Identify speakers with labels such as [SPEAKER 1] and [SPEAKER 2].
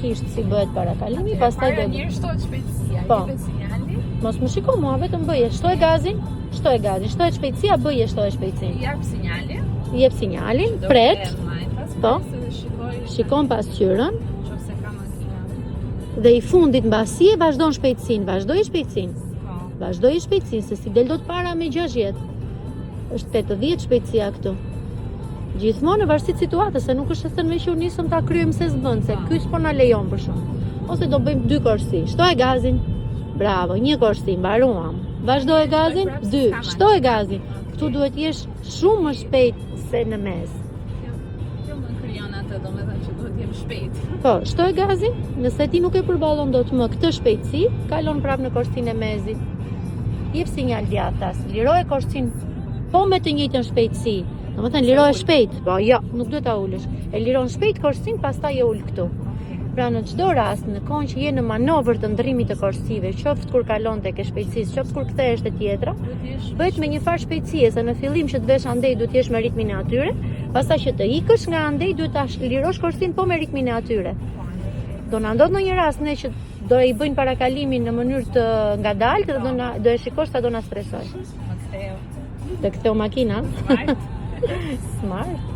[SPEAKER 1] logikisht si bëhet parakalimi, pastaj do.
[SPEAKER 2] Mirë shtohet shpejtësia,
[SPEAKER 1] Po.
[SPEAKER 2] jepet sinjali.
[SPEAKER 1] Mos më shiko mua, vetëm bëje, shtoj gazin, shtohet shpejtësia, bëje shtohet shpejtësinë.
[SPEAKER 2] Jap sinjali.
[SPEAKER 1] Jep sinjalin, pret, po. Shikon pasqyrën
[SPEAKER 2] Nëse ka makina.
[SPEAKER 1] dhe i fundit mbasi e vazhdon shpejtësinë, vazhdoj shpejtësinë.
[SPEAKER 2] Po.
[SPEAKER 1] Vazhdoj shpejtësinë, se si del do të para me 60. Është 80 shpejtësia këtu. Gjithmonë në varësi të situatës, se nuk është se thënë me që u nisëm ta kryejmë se s'bën, se ky s'po na lejon për shumë. Ose do bëjmë 2 korsi. Shtoj gazin. Bravo, 1 korsi, mbaruam. Vazhdoj gazin, 2. Shtoj gazin. Këtu duhet jesh shumë më shpejt se në mes.
[SPEAKER 2] Kjo më krijon atë, domethënë që duhet jem shpejt.
[SPEAKER 1] Po, shtoj gazin, nëse ti nuk e përballon dot më këtë shpejtësi, kalon prapë në korsinë e mezit. Jep sinjal djathtas, liroje korsinë po me të njëjtën shpejtësi. Domethënë liroje shpejt. Po, jo, nuk duhet ta ulësh. E liron shpejt korsinë, pastaj e ul këtu. Pra në çdo rast, në kohën që je në manovër të ndrrimit të korsive, qoftë kur kalon tek e shpejtësisë, qoftë kur kthehesh te tjetra, bëhet me një farë shpejtësie, se në fillim që të vesh andej duhet jesh me ritmin e atyre, pastaj që të ikësh nga andej duhet ta lirosh korsinë po me ritmin e atyre. Do na ndodh në një rast ne që do i bëjnë parakalimin në mënyrë të ngadaltë dhe do e shikosh sa do na stresoj.
[SPEAKER 2] Më ktheu.
[SPEAKER 1] Të ktheu makina.
[SPEAKER 2] Smart.
[SPEAKER 1] Smart.